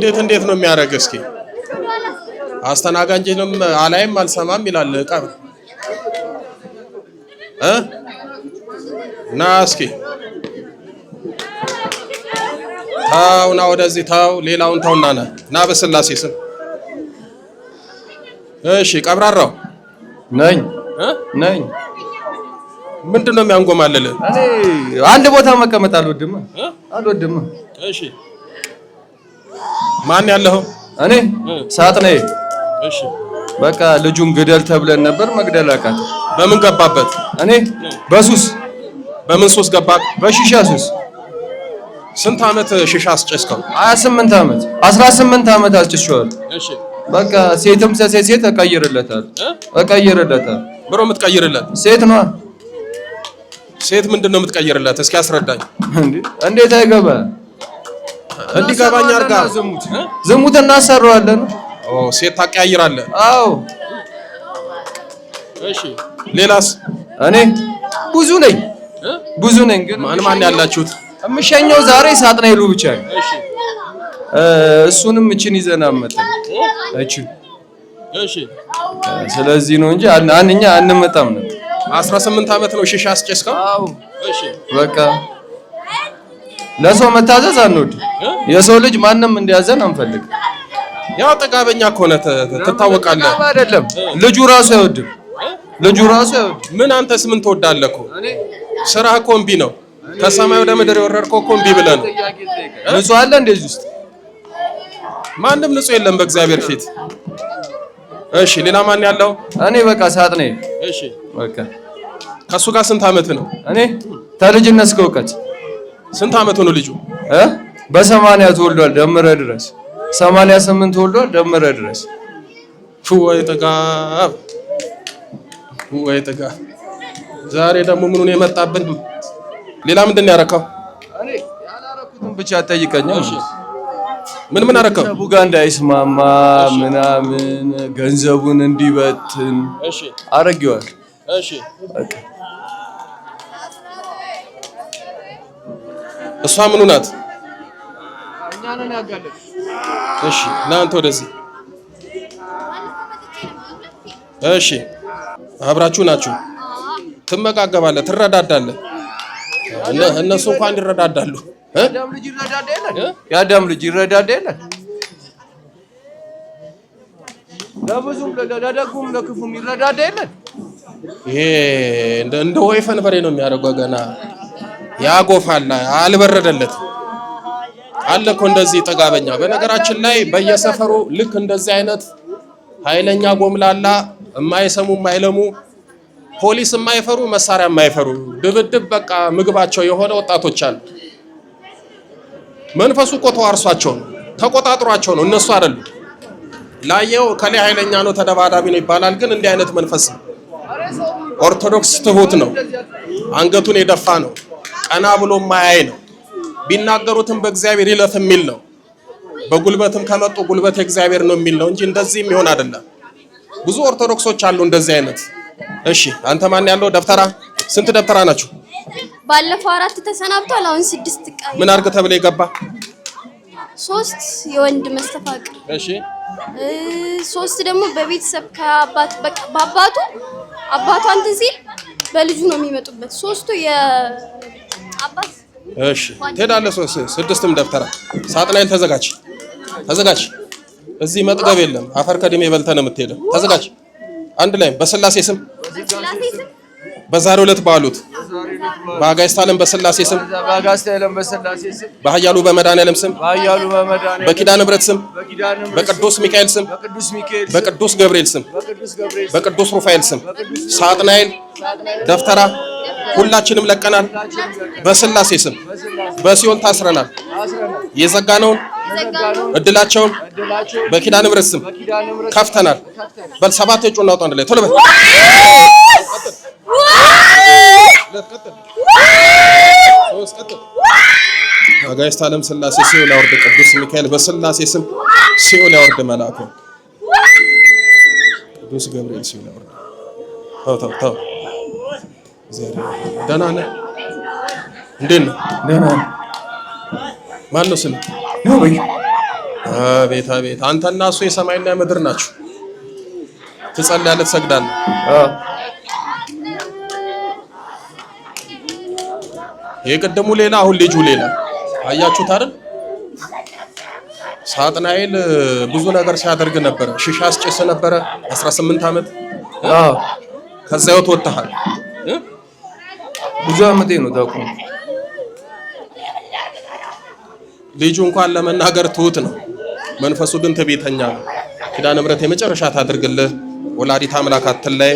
እንዴት ነው የሚያደርግ? እስኪ አስተናጋጅንም አላይም አልሰማም ይላል ቀብር ና እስኪ ታውና ወደዚህ ታው ሌላውን ታውና ና በስላሴ ስም እሺ ቀብራራው ነኝ ምንድነው የሚያንጎማለለ? እኔ አንድ ቦታ መቀመጥ አልወድም። እሺ ማን ያለው? እኔ ሳጥናዬ። እሺ በቃ ልጁን ግደል ተብለን ነበር መግደል አቃተ። በምን ገባበት? እኔ በሱስ። በምን ሱስ ገባ? በሺሻ ሱስ። ስንት አመት ሺሻ አስጨስከው? 28 አመት 18 አመት አስጨስከው። እሺ በቃ ሴትም ሴት እቀይርለታል። ብሮ የምትቀይርለት ሴት ነው። ሴት ምንድነው የምትቀይርለት? እስኪ አስረዳኝ። እንዴት አይገባ? እንዲገባኝ አርጋ ዝሙት እናሰራዋለን። ሴት ታቀያይራለህ? አዎ። እሺ ሌላስ? እኔ ብዙ ነኝ ግን ማን ያላችሁት? እምሸኘው ዛሬ ሳጥናኤሉ ብቻ ነው። እሺ እሱንም እቺን ይዘና መጣን። እሺ ስለዚህ ነው እንጂ አንኛ አንመጣም ነው። 18 አመት ነው ሺሻ አስጨስከው? አዎ። እሺ በቃ ለሰው መታዘዝ አንወድ። የሰው ልጅ ማንንም እንዲያዘን አንፈልግ። ያው ጠጋበኛ ከሆነ ትታወቃለህ። አይደለም ልጁ ራሱ አይወድም። ምን አንተስ ምን ትወዳለህ እኮ? ስራ እኮ እምቢ ነው። ከሰማይ ወደ ምድር የወረድከው እኮ እምቢ ብለህ ነው። ንጹህ አለ እንደዚህ ውስጥ? ማንም ንጹህ የለም በእግዚአብሔር ፊት። እሺ ሌላ ማን ያለው? እኔ በቃ ሳጥናዬ። እሺ በቃ ከሱ ጋር ስንት አመት ነው? እኔ ተልጅነት እስከ እውቀት። ስንት አመት ነው ልጁ? በ80 ተወልዷል ደምረ ድረስ 88 ተወልዷል ደምረ ድረስ። ወይ ጥጋብ ዛሬ ደግሞ ምኑን የመጣብን? ሌላ ምንድን ነው ያረከው? እኔ ያላረኩትን ብቻ ጠይቀኝ። እሺ ምን አረከው? ቡጋ እንዳይስማማ ምናምን ገንዘቡን እንዲበትን አረጋው። እሺ እሷ ምኑ ናት? እኛ ነን ያጋለጥ። እሺ እናንተ ወደዚህ። እሺ አብራችሁ ናችሁ፣ ትመጋገባለህ፣ ትረዳዳለህ። እነሱ እንኳን ይረዳዳሉ። የአዳም ልጅ ይረዳዳ የለ? ለብዙም ለደጉም ለክፉም ይረዳዳ የለ? ይሄ እንደ ወይፈን በሬ ነው የሚያደርገው። ገና ያጎፋል፣ አልበረደለት አለ እኮ እንደዚህ ጥጋበኛ። በነገራችን ላይ በየሰፈሩ ልክ እንደዚህ አይነት ኃይለኛ ጎምላላ የማይሰሙ የማይለሙ ፖሊስ የማይፈሩ መሳሪያ የማይፈሩ ድብድብ በቃ ምግባቸው የሆነ ወጣቶች አሉ። መንፈሱ እኮ ተዋርሷቸው ነው፣ ተቆጣጥሯቸው ነው። እነሱ አይደሉ። ላየው ከላይ ኃይለኛ ነው ተደባዳቢ ነው ይባላል፣ ግን እንዲህ አይነት መንፈስ ነው። ኦርቶዶክስ ትሁት ነው፣ አንገቱን የደፋ ነው፣ ቀና ብሎ ማያይ ነው። ቢናገሩትም በእግዚአብሔር ይለፍ የሚል ነው። በጉልበትም ከመጡ ጉልበት እግዚአብሔር ነው የሚል ነው እንጂ እንደዚህ የሚሆን አይደለም። ብዙ ኦርቶዶክሶች አሉ እንደዚህ አይነት። እሺ አንተ ማን ያለው? ደብተራ። ስንት ደብተራ ናችሁ? ባለፈው 4 ተሰናብቷል። አሁን 6 ቀን። ምን አድርገህ ተብለህ የገባ? 3 የወንድ መስተፋቅር። እሺ 3 ደግሞ በቤተሰብ ከአባት በቃ በአባቱ እንትን ሲል በልጁ ነው የሚመጡበት። 3ቱ የአባት። እሺ ትሄዳለህ። 6ም ደብተራ። ሳጥናኤል ተዘጋጅ። እዚህ መጥገብ የለም። አፈር ከድሜ በልተህ ነው የምትሄደው። ተዘጋጅ። አንድ ላይ በስላሴ ስም በዛሬው ዕለት ባሉት በአጋዕዝተ ዓለም በስላሴ ስም በኃያሉ በመድኃኔዓለም ስም በኪዳነ ምሕረት ስም በቅዱስ ሚካኤል ስም በቅዱስ ገብርኤል ስም በቅዱስ ሩፋኤል ስም ሳጥናኤል ደፍተራ ሁላችንም ለቀናል። በስላሴ ስም በሲኦል ታስረናል። የዘጋነውን እድላቸውን በኪዳነ ምሕረት ስም ከፍተናል። በል 7 እጩ እናውጣ አንድ ላይ ቶሎ በል። አጋዕዝተ ዓለም ስላሴ ሲኦል ያወርድ። ቅዱስ ሚካኤል በስላሴ ስም ሲኦል ያወርድ። መልአኩ ቅዱስ ገብርኤል ሲኦል ያወርድ። ተው ደህና ነህ? እንዴት ነው? ደህና ነህ? ማን ነው ስምህ? አቤት አቤት አንተና እሱ የሰማይና የምድር ናችሁ። ትጸልያለህ፣ ትሰግዳለህ። የቀደሙ ሌላ አሁን ልጁ ሌላ አያችሁት አይደል? ሳጥናኤል ብዙ ነገር ሲያደርግ ነበር። ሽሻ አስጨሰ ነበር 18 ዓመት። ከዛ ወጥተሃል። ብዙ ዓመቴ ነው ታውቁ። ልጁ እንኳን ለመናገር ትሁት ነው፣ መንፈሱ ግን ትዕቢተኛ ነው። ኪዳነ ምሕረት የመጨረሻ ታድርግልህ። ወላዲተ አምላክ አትለይ።